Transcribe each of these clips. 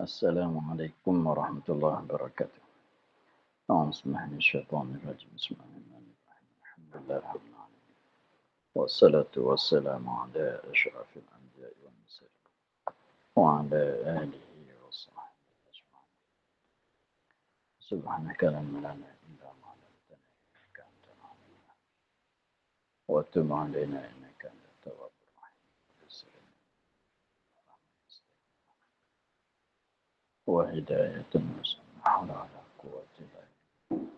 السلام عليكم ورحمة الله وبركاته. أعوذ بالله من الشيطان الرجيم. بسم الله الرحمن الرحيم. الحمد لله رب العالمين. والصلاة والسلام على أشرف الأنبياء والمرسلين وعلى آله وصحبه أجمعين. سبحانك لا علم لنا إلا ما علمتنا إنك أنت العليم الحكيم وتب علينا إنك أنت التواب الرحيم. وهداية وسمح ولا قوة إلا بالله.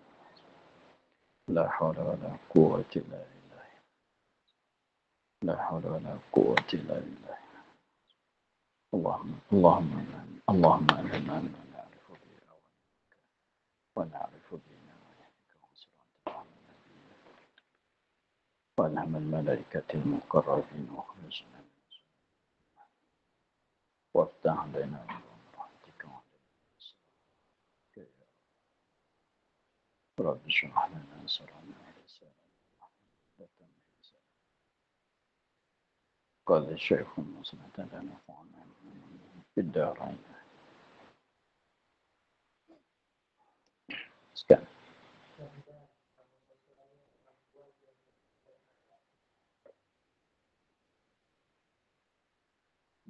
لا حول ولا قوة إلا بالله. لا حول ولا قوة إلا بالله. اللهم علمنا ما نعرف به ونعرف به نعرفك وسرعة وألهم الملائكة المقربين واخرجنا من وافتح علينا برحمتك رب اشرح لنا صدرنا ولساننا قال الشيخ المسلم لا نفعنا في الدارين. Sekian.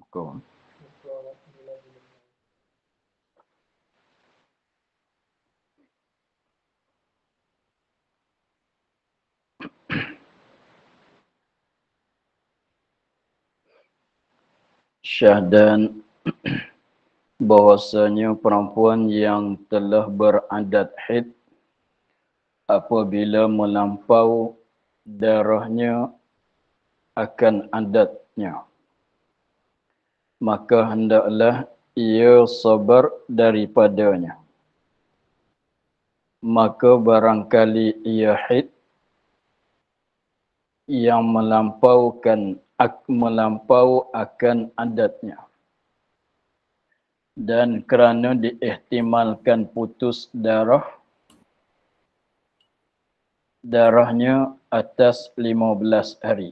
Kau. Syahdan bahwasanya perempuan yang telah beradat haid apabila melampau darahnya akan adatnya, maka hendaklah ia sabar daripadanya. Maka barangkali ia haid yang melampau akan adatnya, dan kerana diihtimalkan putus darahnya atas 15 hari.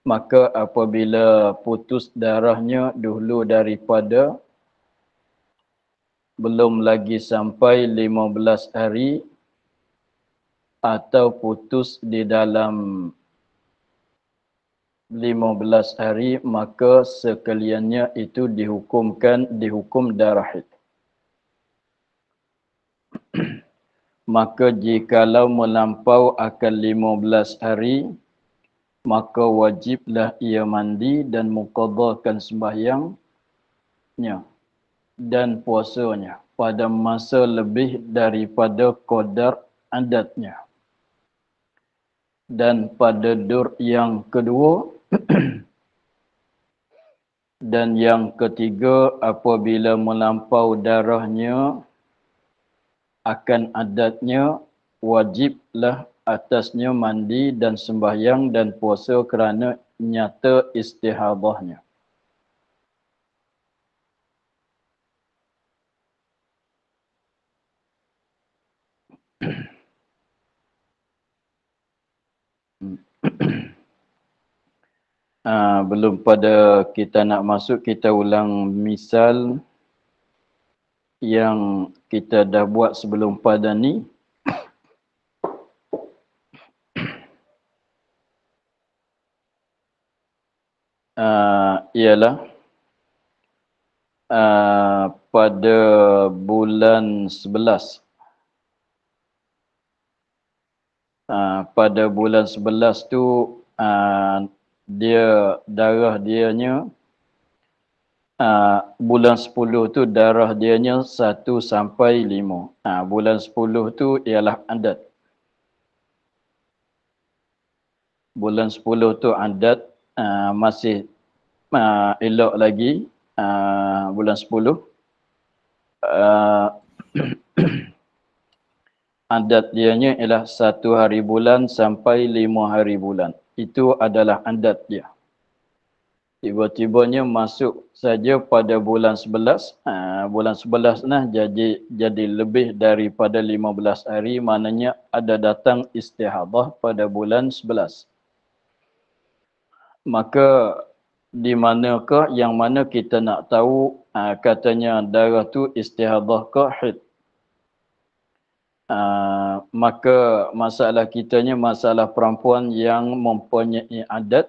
Maka apabila putus darahnya dahulu daripada belum lagi sampai 15 hari atau putus di dalam 15 hari, maka sekaliannya itu dihukum darah haid. Maka jikalau melampau akan 15 hari, maka wajiblah ia mandi dan muqadhakan sembahyangnya dan puasanya pada masa lebih daripada qadar adatnya. Dan pada dur yang kedua dan yang ketiga, apabila melampau darahnya akan adatnya, wajiblah atasnya mandi dan sembahyang dan puasa kerana nyata istihadahnya. Belum pada kita nak masuk, kita ulang misal yang kita dah buat sebelum pada ni. Ialah pada bulan 11. Pada bulan 11 tu darah dianya bulan 10 tu darah dianya 1 sampai 5. Bulan 10 tu ialah adat. Bulan 10 tu adat, masih elok lagi bulan 10. Adat dianya ialah 1 hari bulan sampai 5 hari bulan. Itu adalah adat dia. Tiba-tibanya masuk saja pada bulan 11. Bulan 11 nah jadi lebih daripada 15 hari, maknanya ada datang istihadah pada bulan 11. Maka di manakah yang mana kita nak tahu katanya darah tu istihadah ke haid. Maka masalah kitanya masalah perempuan yang mempunyai adat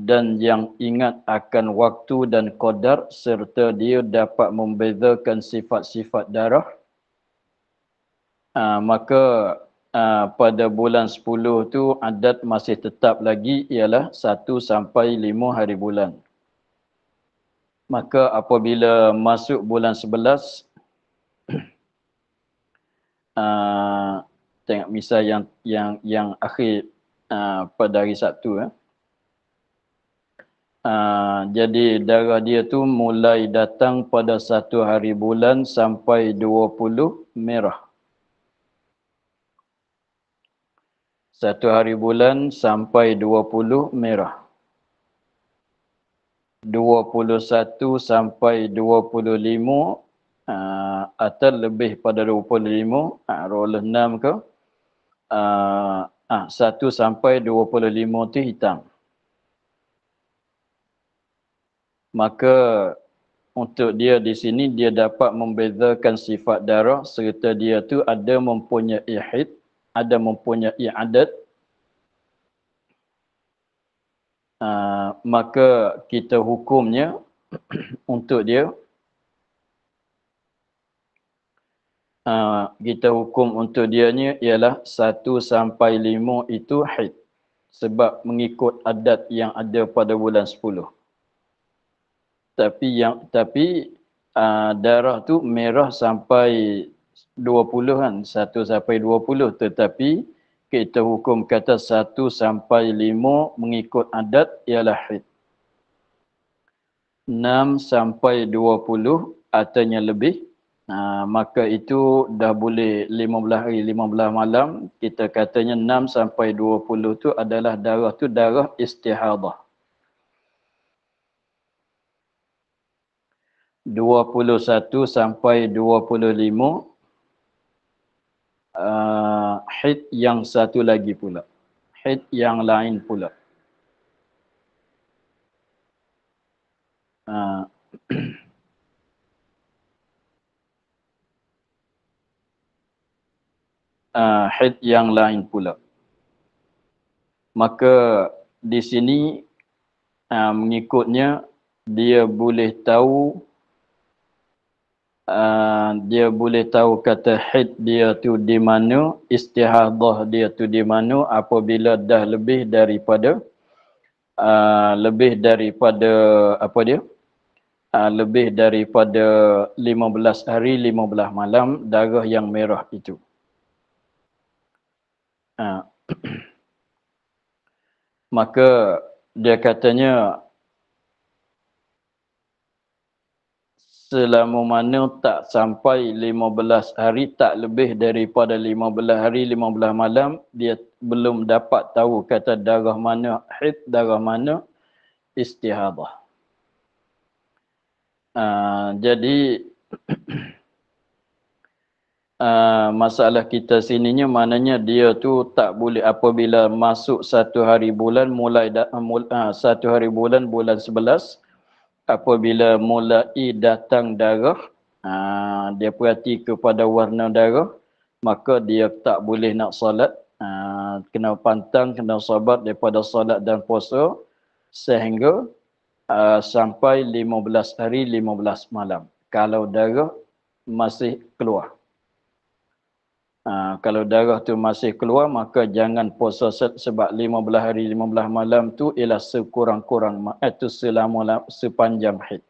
dan yang ingat akan waktu dan qadar serta dia dapat membezakan sifat-sifat darah, maka pada bulan 10 tu adat masih tetap lagi ialah 1 sampai 5 hari bulan. Maka apabila masuk bulan 11, tengok misal yang akhir pada hari Sabtu, jadi darah dia tu mulai datang pada 1 hari bulan sampai 20 merah. 1 hari bulan sampai 20 merah. 21 sampai 25 atau lebih pada 25, roller 6 ke, 1 sampai 25 tu hitam. Maka untuk dia di sini dia dapat membezakan sifat darah serta dia tu ada mempunyai haid, ada mempunyai adat. Maka kita hukumnya untuk dia, kita hukum untuk dianya ialah 1 sampai 5 itu haid. Sebab mengikut adat yang ada pada bulan 10. Tapi darah tu merah sampai 20 kan, 1 sampai 20, tetapi kita hukum kata 1 sampai 5 mengikut adat ialah haid. 6 sampai 20 ataunya lebih, maka itu dah boleh 15 hari 15 malam. Kita katanya 6 sampai 20 tu adalah darah tu darah istihadah. 21 sampai 25 haid yang satu lagi pula. Haid yang lain pula. Haid yang lain pula. Maka di sini mengikutnya dia boleh tahu kata haid dia tu di mana, istihadah dia tu di mana apabila dah lebih daripada lebih daripada 15 hari 15 malam darah yang merah itu. Maka dia katanya selama mana tak sampai 15 hari, tak lebih daripada 15 hari 15 malam, dia belum dapat tahu kata darah mana haid, darah mana istihadah. Jadi masalah kita sininya maknanya dia tu tak boleh apabila masuk 1 hari bulan satu hari bulan 11, apabila mulai datang darah, dia perhati kepada warna darah, maka dia tak boleh nak solat, kena pantang, kena sabar daripada solat dan puasa sehingga sampai 15 hari 15 malam. Kalau darah masih keluar. Kalau darah tu masih keluar, maka jangan puasa sebab 15 hari 15 malam tu ialah sekurang-kurang itu sepanjang haid.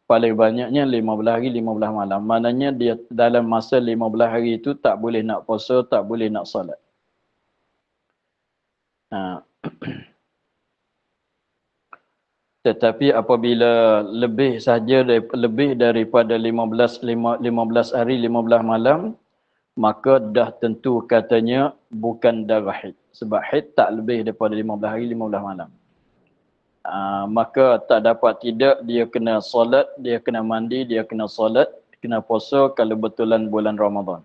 Paling banyaknya 15 hari 15 malam. Maknanya dia dalam masa 15 hari itu tak boleh nak puasa, tak boleh nak solat. Tetapi apabila lebih daripada 15 hari 15 malam, maka dah tentu katanya bukan darah haid. Sebab haid tak lebih daripada 15 hari 15 malam. Maka tak dapat tidak dia kena solat, dia kena mandi, dia kena solat, kena puasa kalau betulan bulan Ramadan.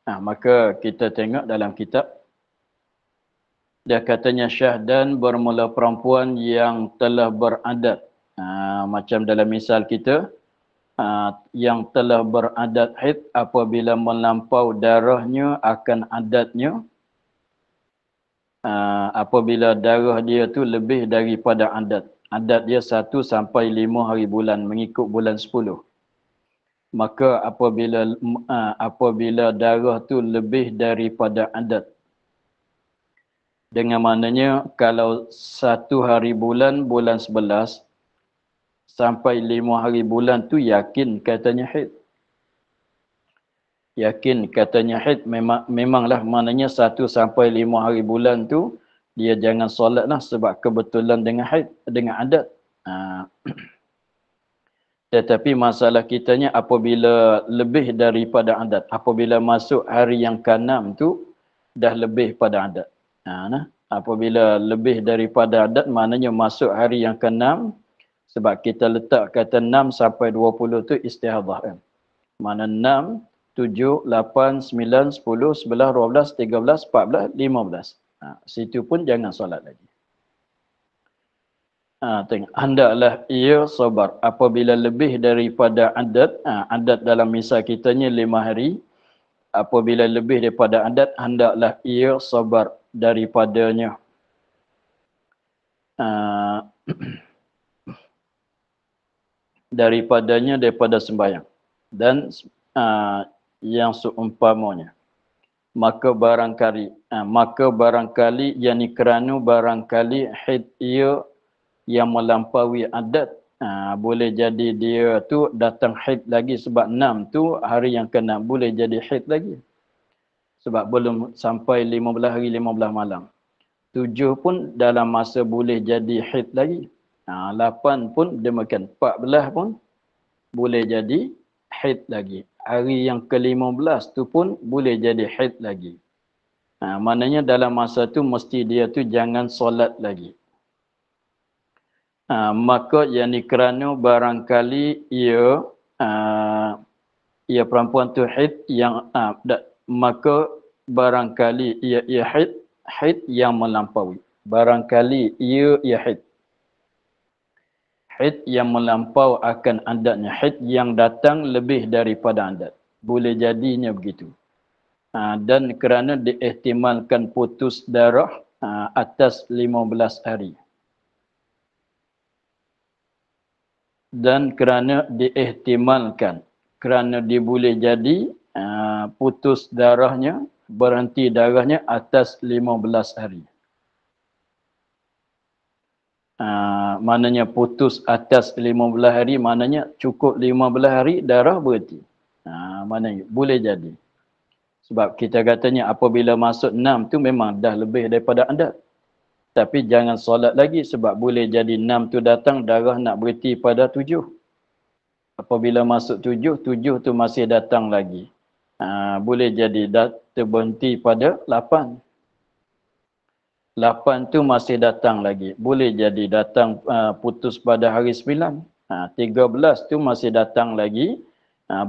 Maka kita tengok dalam kitab Dia katanya syahdan bermula perempuan yang telah beradat. Macam dalam misal kita, yang telah beradat haid apabila melampau darahnya akan adatnya, apabila darah dia tu lebih daripada adat. Adat dia 1 sampai 5 hari bulan mengikut bulan 10. Maka apabila darah tu lebih daripada adat, dengan maknanya kalau 1 hari bulan, bulan 11 sampai 5 hari bulan tu yakin katanya haid. Yakin katanya haid, memanglah maknanya 1 sampai 5 hari bulan tu dia jangan solat lah sebab kebetulan dengan haid, dengan adat. Tetapi masalah kitanya apabila lebih daripada adat, apabila masuk hari yang ke-6 tu dah lebih pada adat. Apabila lebih daripada adat maknanya masuk hari yang ke-6, sebab kita letak kata 6 sampai 20 tu istihadah kan. Mana 6, 7, 8, 9, 10, 11, 12, 13, 14, 15. Situ pun jangan solat lagi. Tengok, hendaklah ia sabar apabila lebih daripada adat. Adat dalam misal kitanya 5 hari. Apabila lebih daripada adat, hendaklah ia sabar daripadanya. Daripada sembahyang. Dan yang seumpamanya. Maka barangkali yakni kerana barangkali haid ia yang melampaui adat, boleh jadi dia tu datang haid lagi sebab 6 tu hari yang ke-6 boleh jadi haid lagi. Sebab belum sampai 15 hari 15 malam. 7 pun dalam masa boleh jadi haid lagi. 8 pun demikian. 14 pun boleh jadi haid lagi. Hari yang ke-15 tu pun boleh jadi haid lagi. Maknanya dalam masa tu mesti dia tu jangan solat lagi. Maka yakni kerana barangkali ia perempuan tu haid yang maka barangkali ia haid yang melampaui. Barangkali ia haid yang melampau akan adatnya, haid yang datang lebih daripada adat. Boleh jadinya begitu. Dan kerana diihtimalkan putus darah atas 15 hari. Dan kerana diihtimalkan, kerana dia boleh jadi putus darahnya, berhenti darahnya atas 15 hari. Maknanya putus atas 15 hari, maknanya cukup 15 hari darah berhenti. Maknanya boleh jadi. Sebab kita katanya apabila masuk 6 tu memang dah lebih daripada adat. Tapi jangan solat lagi sebab boleh jadi 6 tu datang darah nak berhenti pada 7. Apabila masuk 7, 7 tu masih datang lagi. Boleh jadi terberhenti pada 8. 8 tu masih datang lagi. Boleh jadi datang putus pada hari 9. 13 tu masih datang lagi.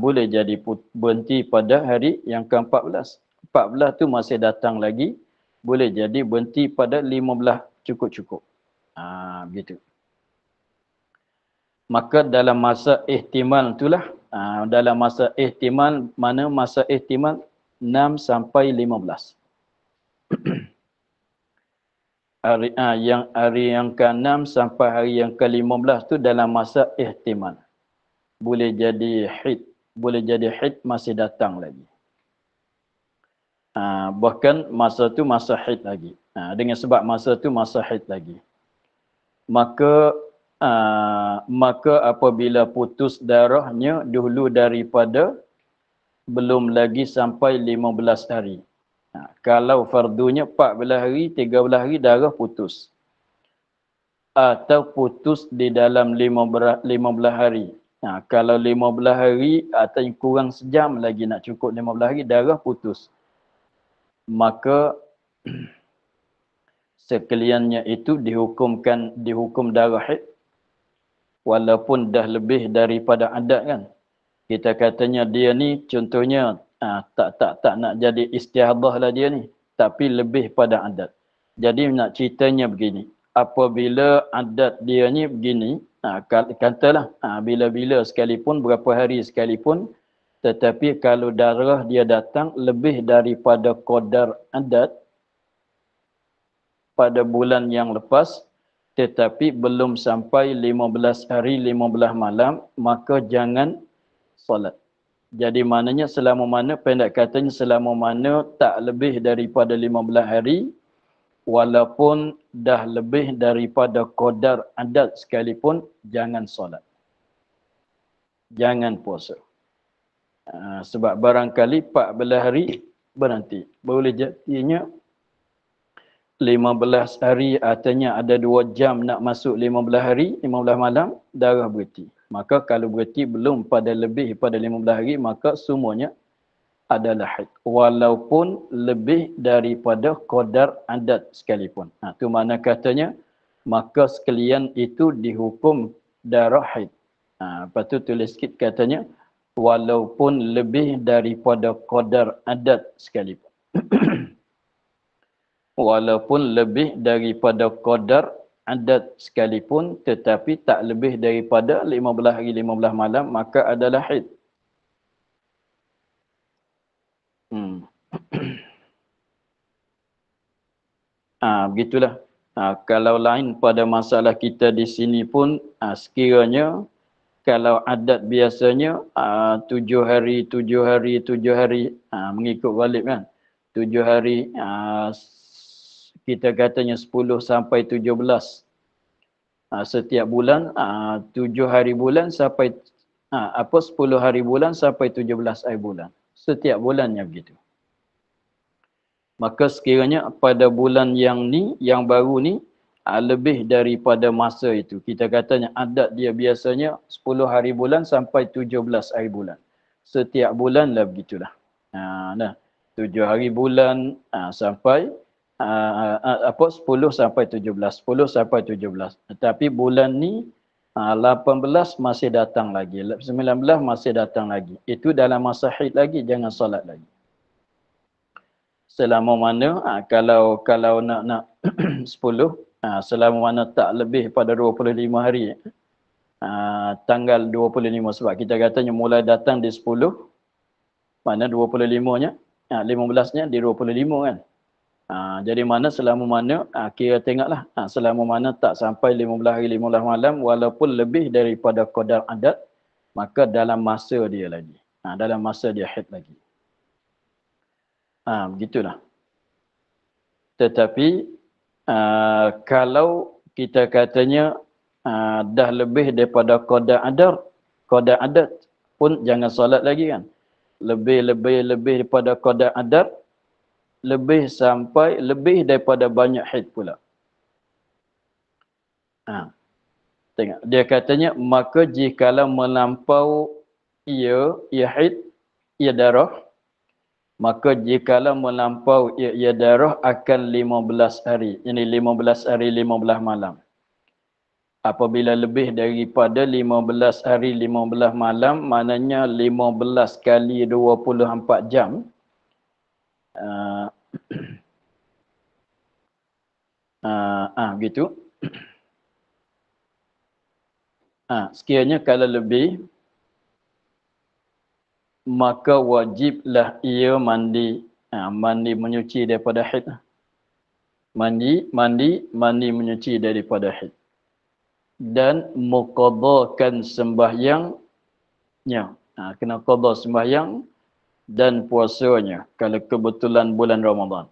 Boleh jadi berhenti pada hari yang ke-14. 14 tu masih datang lagi. Boleh jadi berhenti pada 15 cukup-cukup. Begitu. Maka dalam masa ihtimal itulah, dalam masa ihtimal, mana masa ihtimal 6 sampai 15. Hari yang ke-6 sampai hari yang ke-15 tu dalam masa ihtimal. Boleh jadi haid masih datang lagi. Bahkan masa tu masa haid lagi. Dengan sebab masa tu masa haid lagi. Maka apabila putus darahnya dahulu daripada belum lagi sampai 15 hari. Kalau fardunya 14 hari, 13 hari darah putus. Atau putus di dalam 15 hari. Kalau 15 hari atau kurang sejam lagi nak cukup 15 hari darah putus. Maka sekaliannya itu dihukum darah haid. Walaupun dah lebih daripada adat kan. Kita katanya dia ni contohnya tak nak jadi istihadah lah dia ni. Tapi lebih pada adat. Jadi nak ceritanya begini. Apabila adat dia ni begini, katalah bila-bila sekalipun, berapa hari sekalipun, tetapi kalau darah dia datang lebih daripada qadar adat pada bulan yang lepas, tetapi belum sampai 15 hari 15 malam, maka jangan solat. Jadi maknanya selama mana, pendek katanya selama mana tak lebih daripada 15 hari, walaupun dah lebih daripada qadar adat sekalipun, jangan solat. Jangan puasa. Sebab barangkali 14 hari berhenti. Boleh jadinya 15 hari, artinya ada 2 jam nak masuk 15 hari, 15 malam, darah berhenti. Maka kalau berhenti belum pada lebih pada 15 hari, maka semuanya adalah haid. Walaupun lebih daripada qadar adat sekalipun. Itu mana katanya, maka sekalian itu dihukum darah haid. Lepas tu tulis sikit katanya, walaupun lebih daripada qadar adat sekalipun. Walaupun lebih daripada qadar adat sekalipun, tetapi tak lebih daripada 15 hari 15 malam, maka adalah haid. Begitulah. Kalau lain pada masalah kita di sini pun, sekiranya kalau adat biasanya 7 hari, 7 hari, 7 hari, mengikut ghalib kan. 7 hari, kita katanya 10 sampai 17. Setiap bulan, 7 hari bulan sampai 10 hari bulan sampai 17 hari bulan. Setiap bulannya begitu. Maka sekiranya pada bulan yang ni, yang baru ni, lebih daripada masa itu. Kita katanya adat dia biasanya 10 hari bulan sampai 17 hari bulan. Setiap bulan lah begitulah. 7 hari bulan sampai 10 sampai 17. 10 sampai 17. Tetapi bulan ni 18 masih datang lagi. 19 masih datang lagi. Itu dalam masa haid lagi, jangan solat lagi. Selama mana kalau nak 10, selama mana tak lebih pada 25 hari, tanggal 25, sebab kita katanya mulai datang di 10, mana 25-nya, 15-nya di 25 kan. Jadi mana selama mana, kira tengoklah, selama mana tak sampai 15 hari 15 malam, walaupun lebih daripada qadar adat, maka dalam masa dia lagi. Dalam masa dia haid lagi. Begitulah. Tetapi kalau kita katanya dah lebih daripada qadar adat pun jangan solat lagi kan. Lebih daripada qadar adat, lebih daripada banyak haid pula. Tengok, dia katanya maka jikalau melampau ia haid, ia darah, maka jikalau melampau ia darah akan 15 hari. Ini 15 hari 15 malam. Apabila lebih daripada 15 hari 15 malam, maknanya 15 kali 24 jam. Gitu. Sekiranya kalau lebih, maka wajiblah ia mandi. Mandi menyuci daripada haid. Mandi menyuci daripada haid. Dan muqadhakan sembahyangnya. Kena qadha sembahyang dan puasanya kalau kebetulan bulan Ramadan.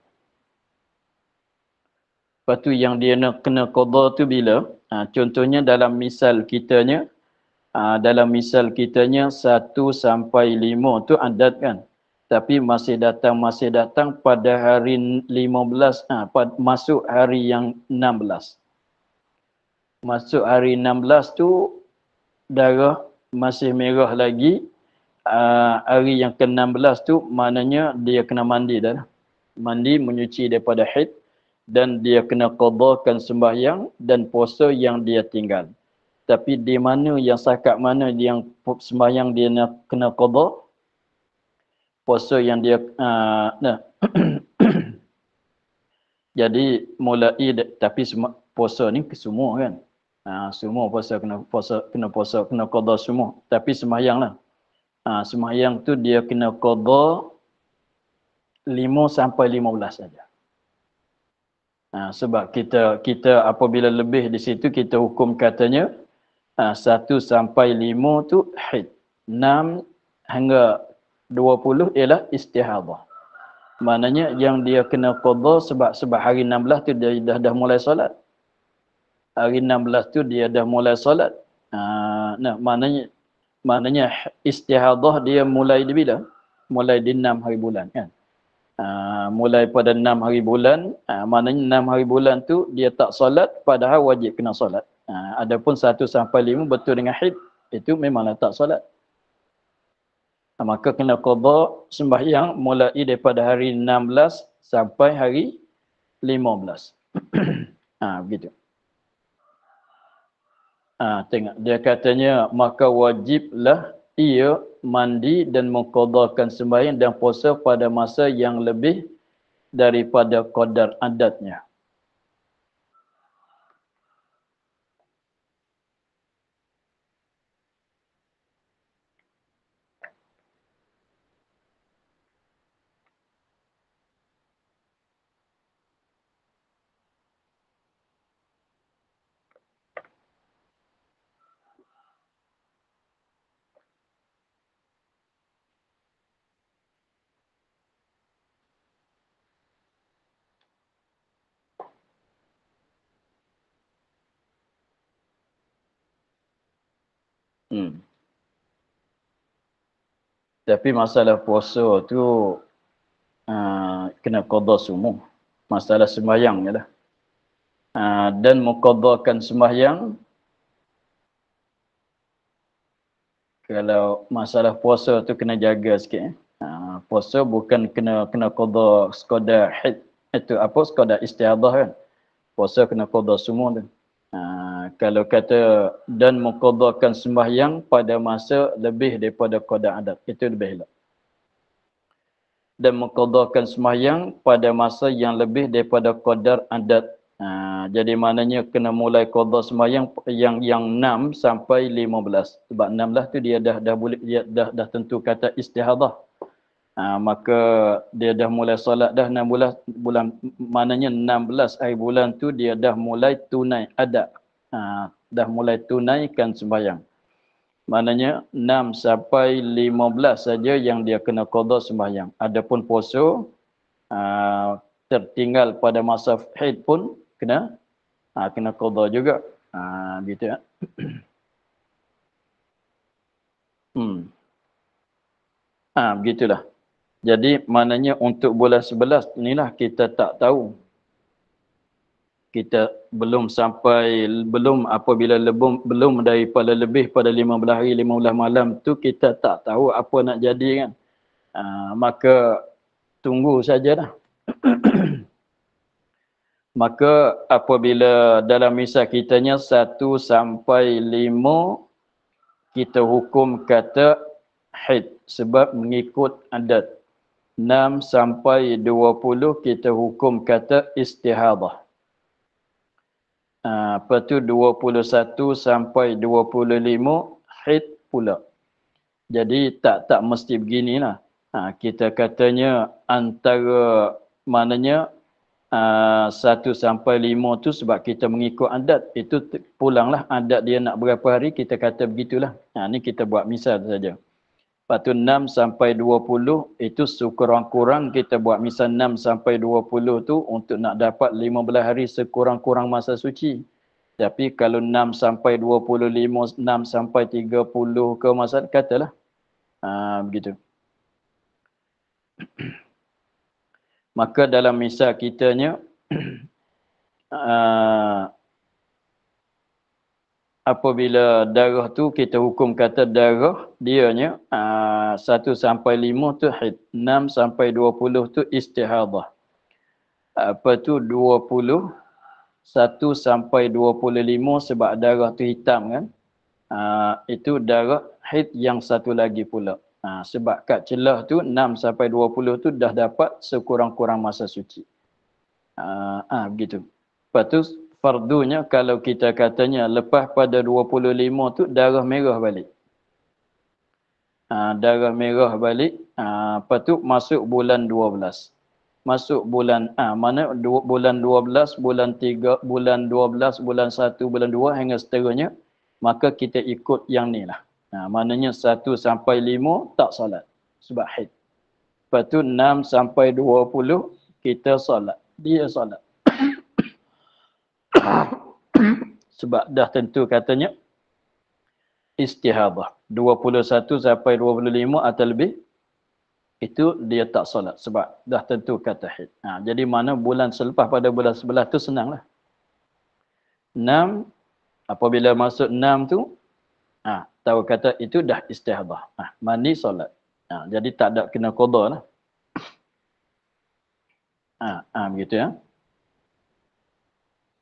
Lepas tu yang dia nak kena qadha tu bila? Contohnya dalam misal kitanya, 1 sampai 5 tu adat kan. Tapi masih datang pada hari 15, masuk hari yang 16. Masuk hari 16 tu darah masih merah lagi. Hari yang ke-16 tu maknanya dia kena mandi dah. Mandi menyuci daripada haid dan dia kena qadhakan sembahyang dan puasa yang dia tinggal. Tapi di mana yang sakat mana yang sembahyang dia nak kena qadha, puasa yang dia Jadi tapi puasa ni ke semua kan. Semua puasa kena qada semua. Tapi sembahyang lah. Sembahyang tu dia kena qada 5 sampai 15 saja. Sebab kita apabila lebih di situ kita hukum katanya 1 sampai 5 tu haid. 6 hingga 20 ialah istihadah. Maknanya yang dia kena qada sebab hari 16 tu dia dah mulai solat. Hari 16 tu dia dah mulai solat. Maknanya istihadah dia mulai di bila? Mulai di 6 hari bulan kan. Mulai pada 6 hari bulan, maknanya 6 hari bulan tu dia tak solat padahal wajib kena solat. Adapun 1 sampai 5 betul dengan haid, itu memanglah tak solat. Maka kena qada sembahyang mulai daripada hari 16 sampai hari 15. Begitu. Tengok dia katanya maka wajiblah ia mandi dan mengqadakan sembahyang dan puasa pada masa yang lebih daripada qadar adatnya. Tapi masalah puasa tu kena qada semua. Masalah sembahyang je lah. Dan mengqadakan sembahyang, kalau masalah puasa tu kena jaga sikit. Puasa bukan kena qada sekadar haid. Itu apa sekadar istihadah kan. Puasa kena qada semua tu. Kalau kata dan mengqadakan sembahyang pada masa lebih daripada qada adat, itu lebih elok. Dan mengqadakan sembahyang pada masa yang lebih daripada qadar adat. Jadi maknanya kena mulai qada sembahyang yang 6 sampai 15. Sebab 16 tu dia dah tentu kata istihadah. Maka dia dah mulai solat dah 16 bulan, maknanya 16 hari bulan tu dia dah mulai tunai adat. Dah mulai tunaikan sembahyang. Maknanya 6 sampai 15 saja yang dia kena qada sembahyang. Adapun puasa tertinggal pada masa haid pun kena qada juga. Gitu ya. Begitulah. Jadi maknanya untuk bulan 11 inilah kita tak tahu. Kita belum apabila belum daripada lebih pada 15 hari 15 malam tu kita tak tahu apa nak jadi kan. Maka tunggu sajalah. Maka apabila dalam misal kitanya 1 sampai 5 kita hukum kata haid sebab mengikut adat. 6 sampai 20 kita hukum kata istihadah. Lepas tu 21 sampai 25 haid pula. Jadi tak mesti beginilah. Kita katanya antara maknanya 1 sampai 5 tu sebab kita mengikut adat. Itu pulanglah adat dia nak berapa hari kita kata begitulah. Ni kita buat misal saja. Lepas tu 6 sampai 20 itu sekurang-kurang kita buat misal 6 sampai 20 tu untuk nak dapat 15 hari sekurang-kurang masa suci. Tapi kalau 6 sampai 25, 6 sampai 30 ke masa katalah. Begitu. Maka dalam misal kitanya apabila darah tu kita hukum kata darah dianya 1 sampai 5 tu haid, 6 sampai 20 tu istihadah. Apa tu 20 1 sampai 25 sebab darah tu hitam kan. Itu darah haid yang satu lagi pula. Sebab kat celah tu 6 sampai 20 tu dah dapat sekurang-kurang masa suci. Begitu. Lepas tu fardunya kalau kita katanya lepas pada 25 tu darah merah balik. Darah merah balik. Lepas tu masuk bulan 12. Masuk bulan bulan 12, bulan 3, bulan 12, bulan 1, bulan 2 hingga seterusnya, maka kita ikut yang ni lah. Maknanya 1 sampai 5 tak solat sebab haid. Lepas tu 6 sampai 20 kita solat. Dia solat. Sebab dah tentu katanya istihadah. 21 sampai 25 atau lebih itu dia tak solat sebab dah tentu kata haid. Jadi mana bulan selepas pada bulan 11 tu senanglah. 6 apabila masuk 6 tu tahu kata itu dah istihadah. Mandi solat. Jadi tak ada kena qada lah. Begitu ya.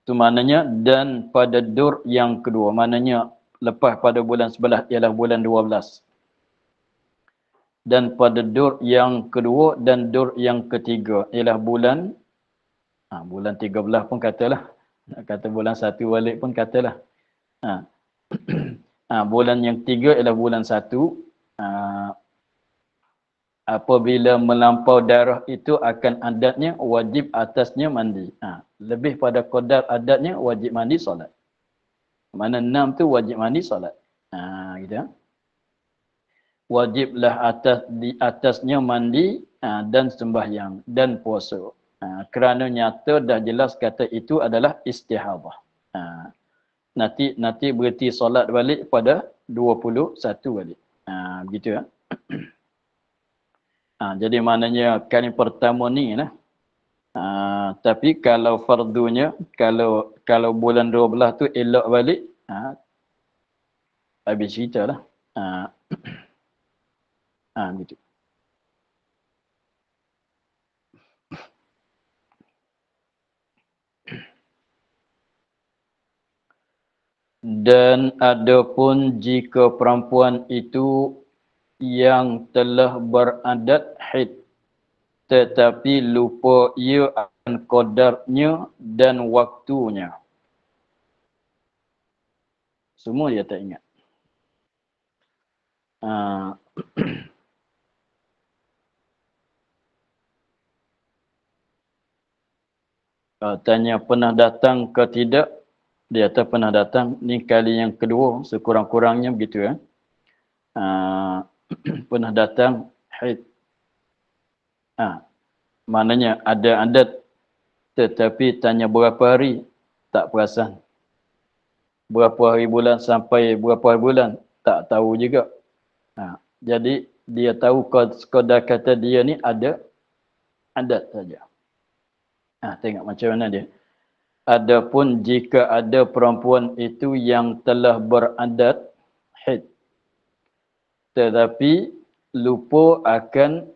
Itu maknanya dan pada dur yang kedua. Maknanya lepas pada bulan 11 ialah bulan 12. Dan pada dur yang kedua dan dur yang ketiga ialah bulan bulan 13 pun katalah. Nak kata bulan 1 balik pun katalah. Bulan yang tiga ialah bulan 1. Apabila melampau darah itu akan adatnya wajib atasnya mandi. Lebih pada qadar adatnya wajib mandi solat. Mana 6 tu wajib mandi solat. Gitu ya. Wajiblah di atasnya mandi dan sembahyang dan puasa. Kerana nyata dah jelas kata itu adalah istihadah. Nanti berhenti solat balik pada 21 balik. Begitu ya. Jadi maknanya kali pertama ni lah. Tapi kalau fardunya, kalau bulan 12 tu elok balik, habis cerita lah. Gitu. Dan adapun jika perempuan itu yang telah beradat haid tetapi lupa ia akan qadarnya dan waktunya. Semua dia tak ingat. Tanya pernah datang ke tidak? Dia kata pernah datang. Ni kali yang kedua, sekurang-kurangnya begitu ya. Pernah datang haid. Maknanya ada adat tetapi tanya berapa hari tak perasan. Berapa hari bulan sampai berapa hari bulan tak tahu juga. Jadi dia tahu sekadar kata dia ni ada adat saja. Tengok macam mana dia. Adapun jika ada perempuan itu yang telah beradat haid tetapi lupa akan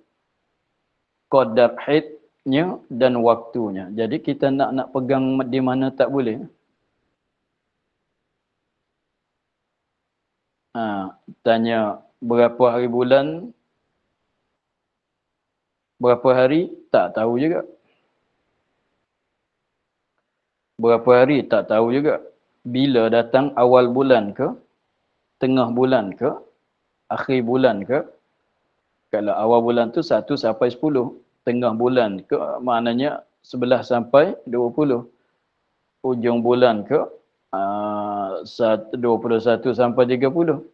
qadar haidnya dan waktunya. Jadi kita nak pegang di mana tak boleh. Tanya berapa hari bulan, berapa hari tak tahu juga. Berapa hari tak tahu juga. Bila datang awal bulan ke, tengah bulan ke, akhir bulan ke. Kalau awal bulan tu 1 sampai 10. Tengah bulan ke, maknanya 11 sampai 20. Ujung bulan ke, 21 sampai 30.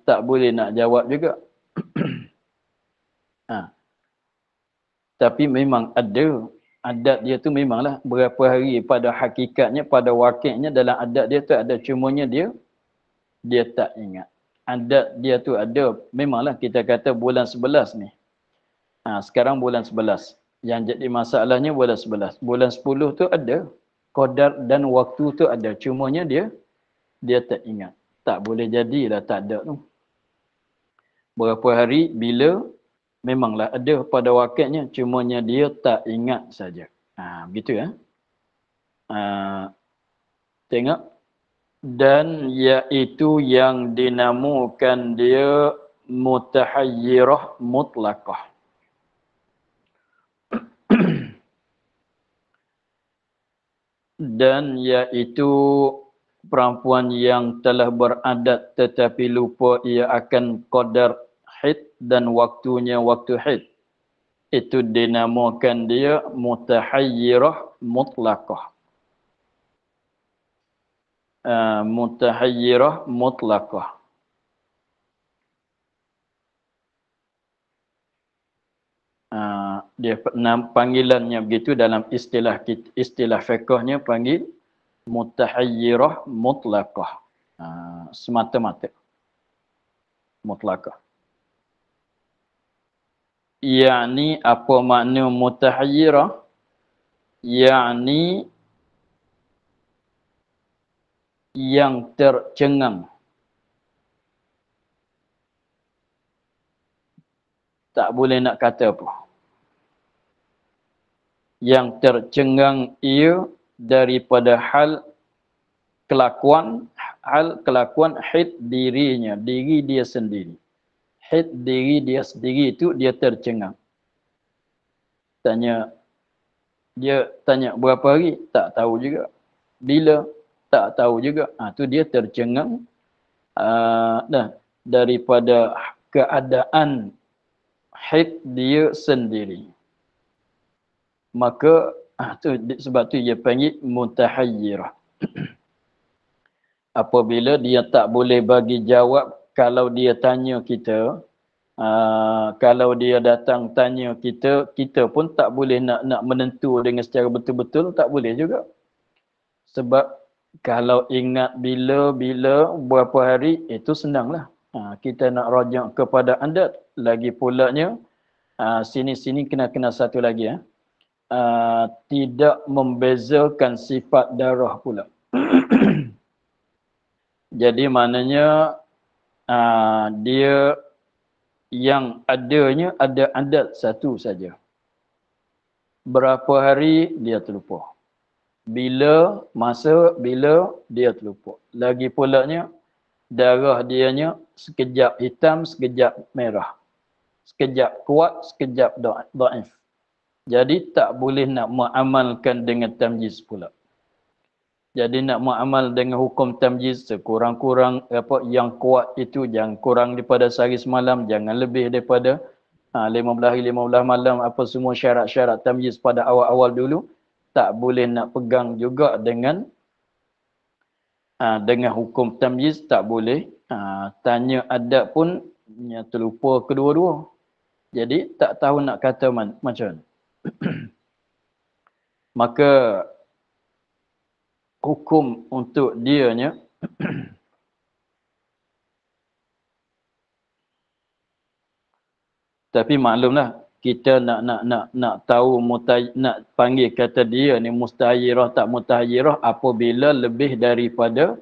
Tak boleh nak jawab juga. Tapi memang ada. Adat dia tu memanglah berapa hari pada hakikatnya, pada wakilnya dalam adat dia tu ada. Cumanya dia tak ingat. Adat dia tu ada. Memanglah kita kata bulan 11 ni. Sekarang bulan 11. Yang jadi masalahnya bulan 11. Bulan 10 tu ada. Qadar dan waktu tu ada. Cumanya dia tak ingat. Tak boleh jadilah tak ada tu. Berapa hari, bila, memanglah ada pada wakilnya. Cumanya dia tak ingat saja. Begitu ya. Tengok. Dan iaitu yang dinamakan dia mutahayyirah mutlaqah. dan iaitu perempuan yang telah beradat tetapi lupa ia akan qadar haid dan waktunya waktu haid, itu dinamakan dia mutahayyirah mutlaqah. Mutahayyirah mutlaqah. Dia panggilannya begitu dalam istilah fiqhnya panggil mutahayyirah mutlaqah. Semata-mata mutlaqah. Yani apa makna mutahayyirah? Yani yang tercengang. Tak boleh nak kata apa. Yang tercengang ia daripada hal kelakuan haid dirinya, diri dia sendiri. Haid diri dia sendiri itu dia tercengang. Dia tanya berapa hari? Tak tahu juga. Bila? Tak tahu juga. Tu dia tercengang daripada keadaan haid dia sendiri. Maka sebab tu dia panggil mutahayyirah. Apabila dia tak boleh bagi jawab kalau dia tanya kita, kalau dia datang tanya kita, kita pun tak boleh nak menentu dengan secara betul-betul, tak boleh juga. Sebab kalau ingat bila berapa hari, itu senanglah. Kita nak rajak kepada adat. Lagi pulanya, sini-sini kena satu lagi. Tidak membezakan sifat darah pula. Jadi maknanya dia yang adanya ada adat satu saja. Berapa hari dia terlupa. Bila dia terlupa. Lagi pulanya darah dianya sekejap hitam, sekejap merah. Sekejap kuat, sekejap dhaif. Jadi tak boleh nak mengamalkan dengan tamyiz pula. Jadi nak mengamal dengan hukum tamyiz sekurang-kurang yang kuat itu jangan kurang daripada sehari semalam, jangan lebih daripada 15 hari 15 malam, apa semua syarat-syarat tamyiz pada awal-awal dulu, tak boleh nak pegang juga dengan hukum tamyiz, tak boleh. Tanya adab pun terlupa kedua-dua. Jadi tak tahu nak kata macam mana. Maka hukum untuk dianya tapi maklumlah kita nak tahu nak panggil kata dia ni mustahayyirah tak mustahayyirah apabila lebih daripada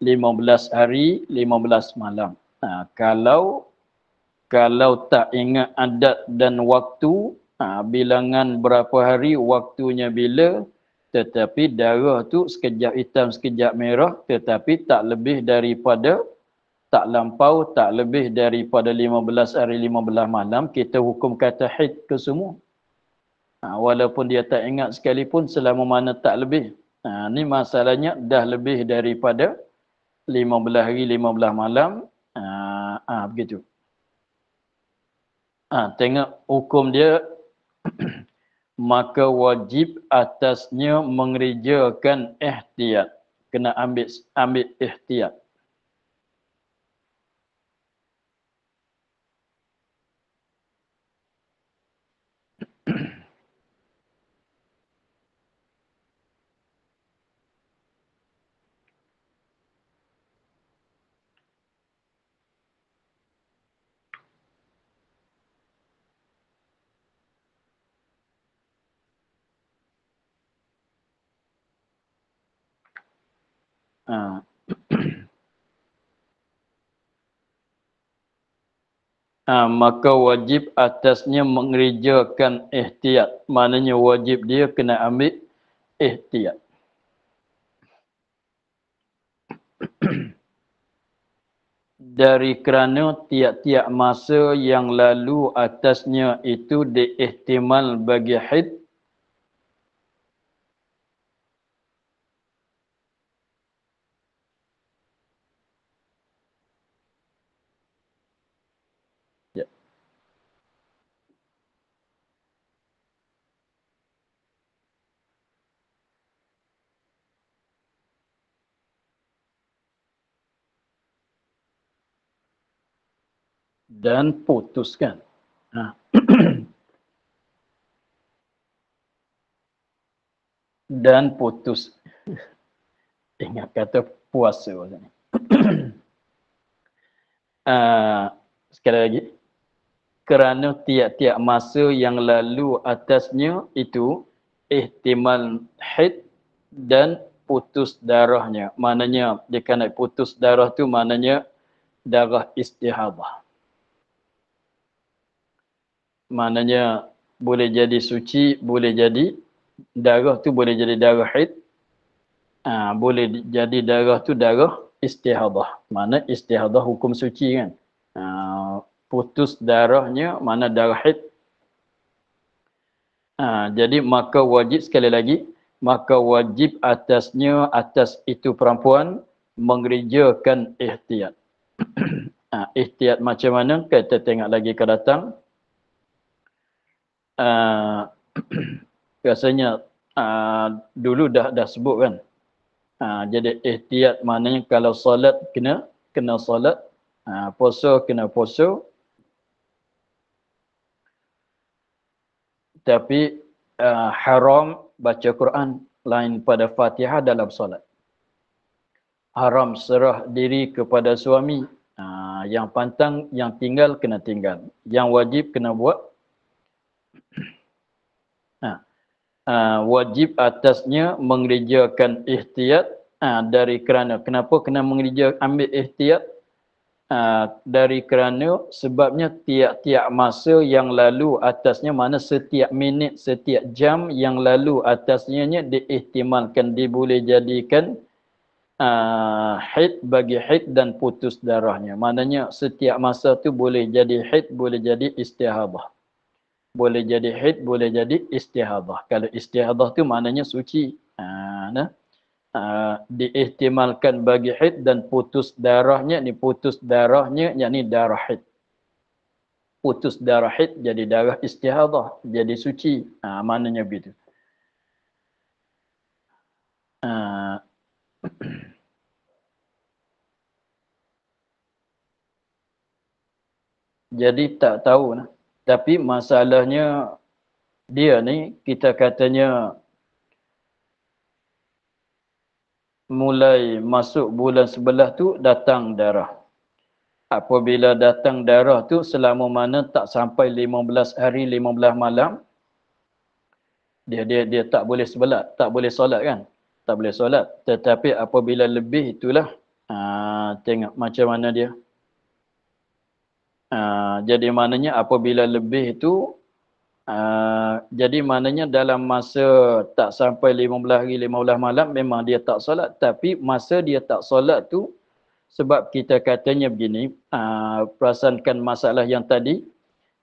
15 hari 15 malam. Kalau tak ingat adat dan waktu, bilangan berapa hari waktunya bila, tetapi darah tu sekejap hitam sekejap merah, tetapi tak lebih daripada, tak lampau, tak lebih daripada 15 hari 15 malam, kita hukum kata haid ke semua. Walaupun dia tak ingat sekalipun selama mana tak lebih. Ni masalahnya dah lebih daripada 15 hari 15 malam. Begitu. Tengok hukum dia. Maka wajib atasnya mengerjakan ihtiyat. Kena ambil ihtiyat. Maka wajib atasnya mengerjakan ihtiyat. Maknanya wajib dia kena ambil ihtiyat. Dari kerana tiap-tiap masa yang lalu atasnya itu diihtimal bagi haid, dan putuskan. Ha. Dan putus. Ingat kata puasa ni. Sekali lagi. Kerana tiap-tiap masa yang lalu atasnya itu ihtimal haid dan putus darahnya. Maknanya dia kena putus darah tu maknanya darah istihadah. Maknanya boleh jadi suci, boleh jadi darah tu boleh jadi darah haid. Boleh jadi darah tu darah istihadah. Mana istihadah hukum suci kan. Putus darahnya mana darah haid. Jadi maka wajib sekali lagi, maka wajib atasnya, atas itu perempuan mengerjakan ihtiyat. Ihtiyat macam mana? Kita tengok lagi ke datang. Biasanya dulu dah sebut kan. Jadi ihtiyat maknanya kalau solat kena solat, puasa kena puasa. Tapi haram baca Quran lain pada Fatihah dalam solat. Haram serah diri kepada suami. Yang pantang, yang tinggal kena tinggal. Yang wajib kena buat. Wajib atasnya mengerjakan ihtiyat dari kerana. Kenapa kena ambil ihtiyat? Dari kerana sebabnya tiap-tiap masa yang lalu atasnya, mana setiap minit, setiap jam yang lalu atasnya diihtimalkan, boleh jadikan haid bagi haid dan putus darahnya. Maknanya setiap masa tu boleh jadi haid, boleh jadi istihadah. Boleh jadi haid, boleh jadi istihadah. Kalau istihadah tu maknanya suci. Diihtimalkan bagi haid dan putus darahnya, yakni darah haid. Putus darah haid jadi darah istihadah, jadi suci. Maknanya begitu. Jadi tak tahu lah. Tapi masalahnya dia ni, kita katanya mulai masuk bulan 11 tu datang darah. Apabila datang darah tu selama mana tak sampai 15 hari 15 malam, dia tak boleh sebelat, tak boleh solat kan? Tak boleh solat. Tetapi apabila lebih itulah, tengok macam mana dia. Jadi maknanya apabila lebih itu, jadi maknanya dalam masa tak sampai 15 hari 15 malam memang dia tak solat. Tapi masa dia tak solat tu, sebab kita katanya begini, perasankan masalah yang tadi,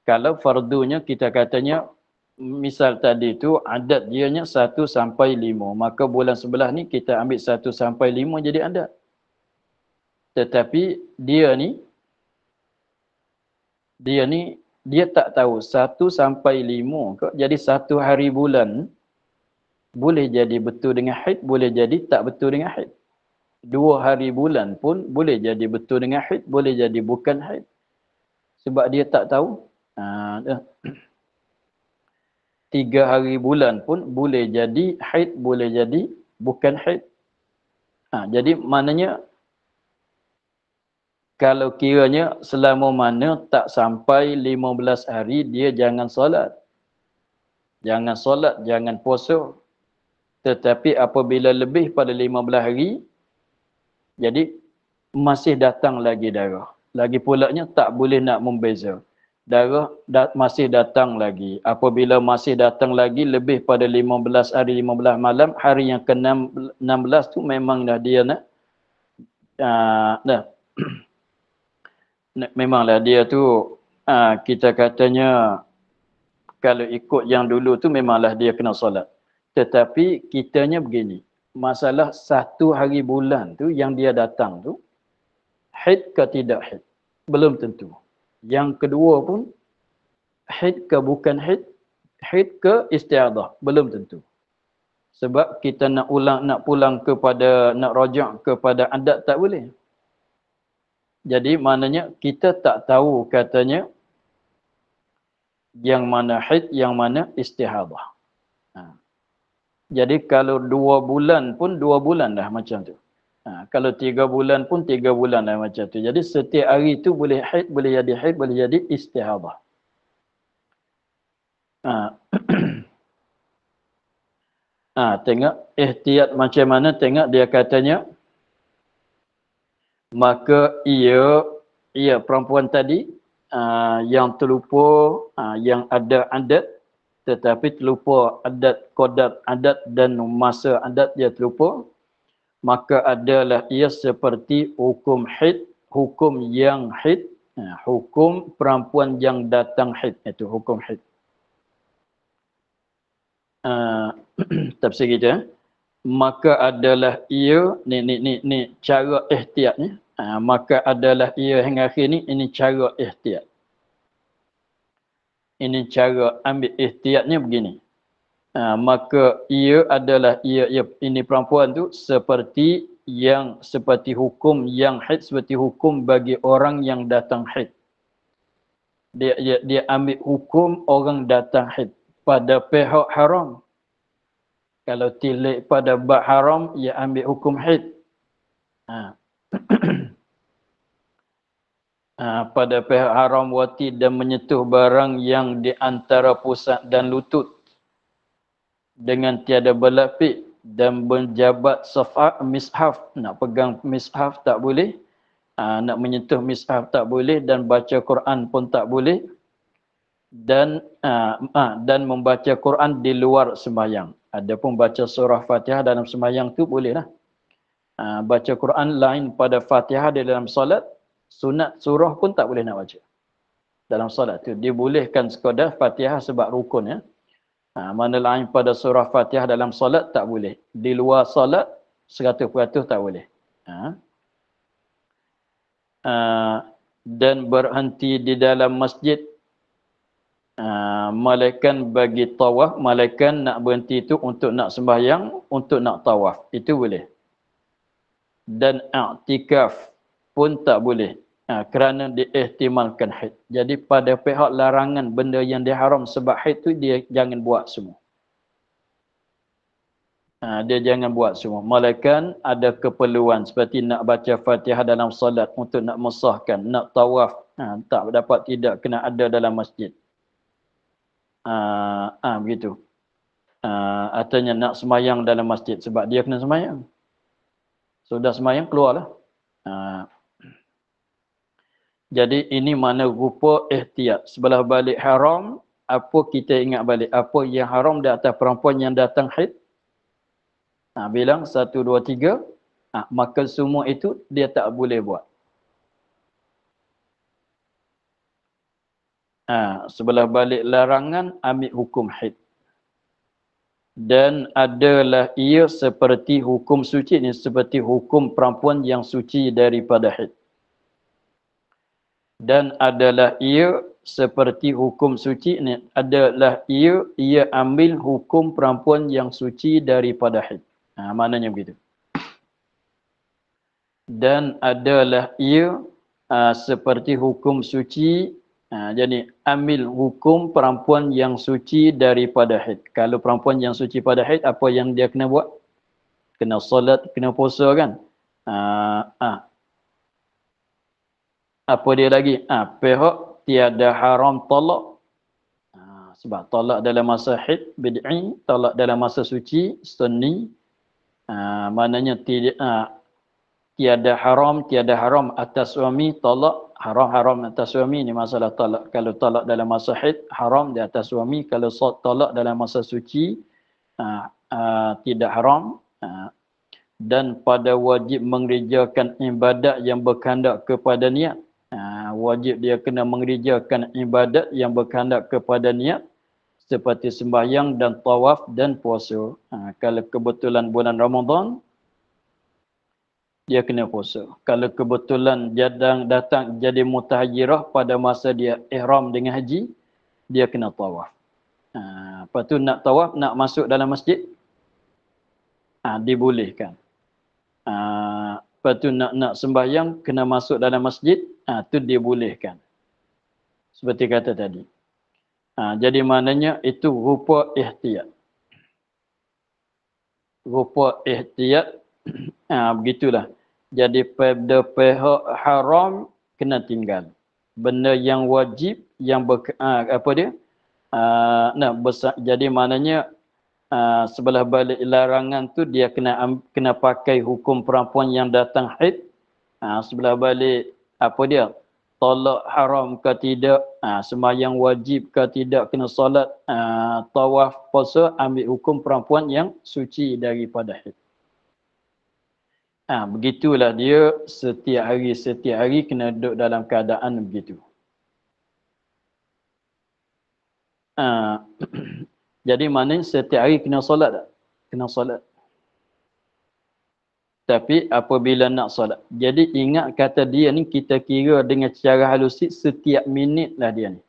kalau fardunya kita katanya, misal tadi tu adat dianya 1 sampai 5, maka bulan 11 ni kita ambil 1 sampai 5 jadi adat. Tetapi dia tak tahu 1 sampai 5 ke, jadi 1 hari bulan boleh jadi betul dengan haid, boleh jadi tak betul dengan haid. 2 hari bulan pun boleh jadi betul dengan haid, boleh jadi bukan haid. Sebab dia tak tahu. 3 hari bulan pun boleh jadi haid, boleh jadi bukan haid. Jadi maknanya kalau kiranya selama mana tak sampai 15 hari, dia jangan solat. Jangan solat, jangan puasa. Tetapi apabila lebih pada 15 hari, jadi masih datang lagi darah. Lagi pulaknya tak boleh nak membeza. Darah masih datang lagi. Apabila masih datang lagi lebih pada 15 hari 15 malam, hari yang ke-16 tu memang dah dia memanglah dia tu kita katanya kalau ikut yang dulu tu memanglah dia kena solat. Tetapi kitanya begini, masalah 1 hari bulan tu yang dia datang tu haid ke tidak haid? Belum tentu. Yang kedua pun haid ke bukan haid? Haid ke istiadah? Belum tentu. Sebab kita nak pulang kepada, nak rajak kepada adat tak boleh. Jadi maknanya kita tak tahu katanya yang mana haid, yang mana istihadah. Ha. Jadi kalau 2 bulan pun 2 bulan dah macam tu. Kalau 3 bulan pun 3 bulan dah macam tu. Jadi setiap hari tu boleh haid, boleh jadi istihadah. Ha. Tengok ihtiyat macam mana, tengok dia katanya, maka ia perempuan tadi yang terlupa, yang ada adat tetapi terlupa adat, qadar adat dan masa adat dia terlupa, maka adalah ia seperti hukum haid, hukum yang haid, hukum perempuan yang datang haid, itu hukum haid. Tafsir kita, maka adalah ia ni cara ihtiyatnya. Maka adalah ia hingga akhir ni, ini cara ihtiyat. Ini cara ambil ihtiyatnya begini. Maka ia adalah ia ini perempuan tu seperti hukum yang haid, seperti hukum bagi orang yang datang haid. Dia ambil hukum orang datang haid pada pihak haram. Kalau tilik pada bab haram, ia ambil hukum haid. Pada pihak haram wati dan menyentuh barang yang di antara pusat dan lutut dengan tiada berlapik dan menjabat mishaf, nak pegang mishaf tak boleh, nak menyentuh mishaf tak boleh, dan baca Quran pun tak boleh, dan membaca Quran di luar sembahyang. Adapun baca surah Fatihah dalam sembahyang tu bolehlah. Baca Quran lain pada Fatihah di dalam solat, sunat surah pun tak boleh nak baca dalam solat tu. Dibolehkan sekadar Fatihah sebab rukun ya. Mana lain pada surah Fatihah dalam solat tak boleh. Di luar solat 100% tak boleh. Dan berhenti di dalam masjid, malaikat bagi tawaf, malaikat nak berhenti itu untuk nak sembahyang, untuk nak tawaf, itu boleh. Dan i'tikaf pun tak boleh, kerana diihtimalkan haid. Jadi pada pihak larangan benda yang diharam sebab haid tu, dia jangan buat semua. Dia jangan buat semua. Malaikat ada keperluan seperti nak baca Fatihah dalam solat, untuk nak mesahkan, nak tawaf, tak dapat, tidak kena ada dalam masjid. Begitu. Artinya nak semayang dalam masjid sebab dia kena semayang. Sudah semayang, keluarlah. Jadi ini mana rupa ihtiyat. Sebelah balik haram, apa kita ingat balik? Apa yang haram di atas perempuan yang datang haid? Bilang 1, 2, 3. Maka semua itu dia tak boleh buat. Sebelah balik larangan, ambil hukum haid. Dan adalah ia seperti hukum suci ni, seperti hukum perempuan yang suci daripada haid. Dan adalah ia seperti hukum suci ni, adalah ia ambil hukum perempuan yang suci daripada haid. Maknanya begitu. Dan adalah ia seperti hukum suci. Jadi ambil hukum perempuan yang suci daripada haid. Kalau perempuan yang suci pada haid, apa yang dia kena buat? Kena solat, kena puasa kan? Apa dia lagi? Pihak tiada haram talak. Sebab talak dalam masa haid bid'i, talak dalam masa suci sunni. Maknanya tiada haram atas suami talak. Haram atas suami ni masalah talak. Kalau talak dalam masa haid, haram di atas suami. Kalau talak dalam masa suci, tidak haram. Dan pada wajib mengerjakan ibadat yang berkehendak kepada niat. Wajib dia kena mengerjakan ibadat yang berkehendak kepada niat, seperti sembahyang dan tawaf dan puasa. Kalau kebetulan bulan Ramadan, dia kena puasa. Kalau kebetulan datang jadi mutahajirah pada masa dia ihram dengan haji, dia kena tawaf. Lepas tu nak tawaf, nak masuk dalam masjid, dibolehkan. lepas tu nak sembahyang kena masuk dalam masjid, tu dia bolehkan. Seperti kata tadi. Jadi maknanya itu rupa ihtiyat. Rupa ihtiyat, begitulah. Jadi pada pihak haram kena tinggal. Benda yang wajib yang jadi maknanya sebelah balik larangan tu dia kena pakai hukum perempuan yang datang haid. Sebelah balik tolak haram ke tidak, sembahyang wajib ke tidak, kena solat, tawaf, puasa, ambil hukum perempuan yang suci daripada haid. Begitulah dia setiap hari kena duduk dalam keadaan begitu. Jadi maknanya setiap hari kena solat tak? Kena solat. Tapi apabila nak solat. Jadi ingat kata dia ni kita kira dengan cara halus setiap minit lah dia ni.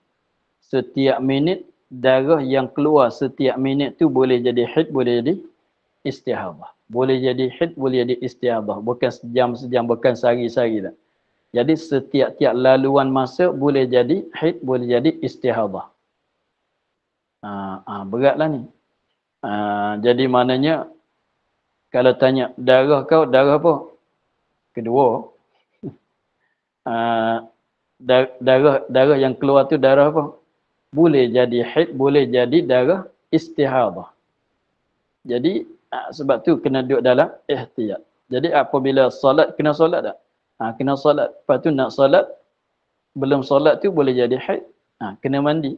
Setiap minit darah yang keluar setiap minit tu boleh jadi haid, boleh jadi istihadah. Boleh jadi haid, boleh jadi istihadah. Bukan sejam-sejam, bukan sehari-sehari tak. Jadi setiap-tiap laluan masa boleh jadi haid, boleh jadi istihadah. Beratlah ni. Jadi maknanya kalau tanya darah kau darah apa? Kedua. Darah yang keluar tu darah apa? Boleh jadi haid, boleh jadi darah istihadah. Jadi sebab tu kena duduk dalam ihtiyat. Jadi apabila solat kena solat tak? Kena solat. Lepas tu nak solat, belum solat tu boleh jadi haid. Kena mandi.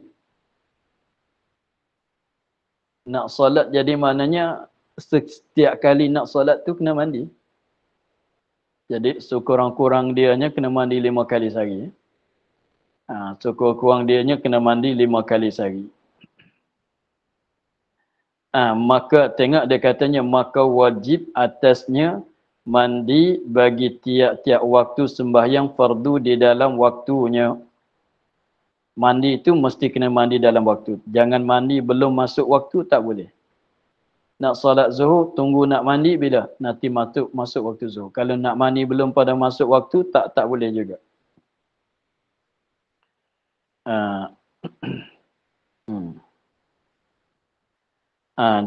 Nak solat jadi maknanya setiap kali nak solat tu kena mandi. Jadi sekurang-kurang dianya kena mandi 5 kali sehari. Sekurang-kurang dianya kena mandi 5 kali sehari. Maka tengok dia katanya maka wajib atasnya mandi bagi tiap-tiap waktu sembahyang fardu di dalam waktunya. Mandi itu mesti kena mandi dalam waktu. Jangan mandi belum masuk waktu, tak boleh. Nak solat zuhur, tunggu nak mandi bila? Nanti masuk waktu zuhur. Kalau nak mandi belum pada masuk waktu, tak boleh juga.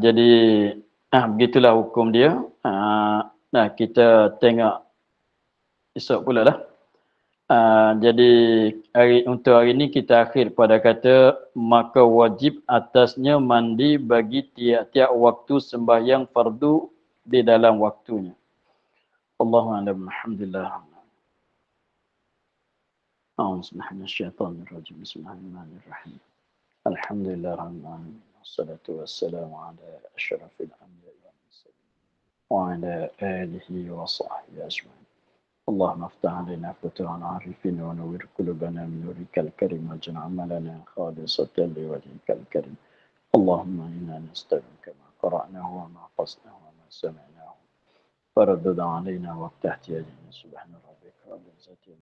Jadi begitulah hukum dia. Kita tengok esok pula lah. Jadi untuk hari ini kita akhir pada kata maka wajib atasnya mandi bagi tiap-tiap waktu sembahyang fardu di dalam waktunya. Allahumma alhamdulillah. Bismillahirrahmanirrahim. Bismillahirrahmanirrahim. Alhamdulillah rabbil alamin. Wassalatu wassalamu ala asyrafil anbiya'i wal mursalin wa ala alihi wa sahbihi ajma'in. اللهم افتح علينا فتوح العارفين ونور قلوبنا من نورك الكريم واجعل عملنا خالصة لوجهك الكريم. اللهم إنا نستغفرك ما قرأناه وما حفظناه وما سمعناه فردد علينا وافتح علينا سبحان ربك رب العزة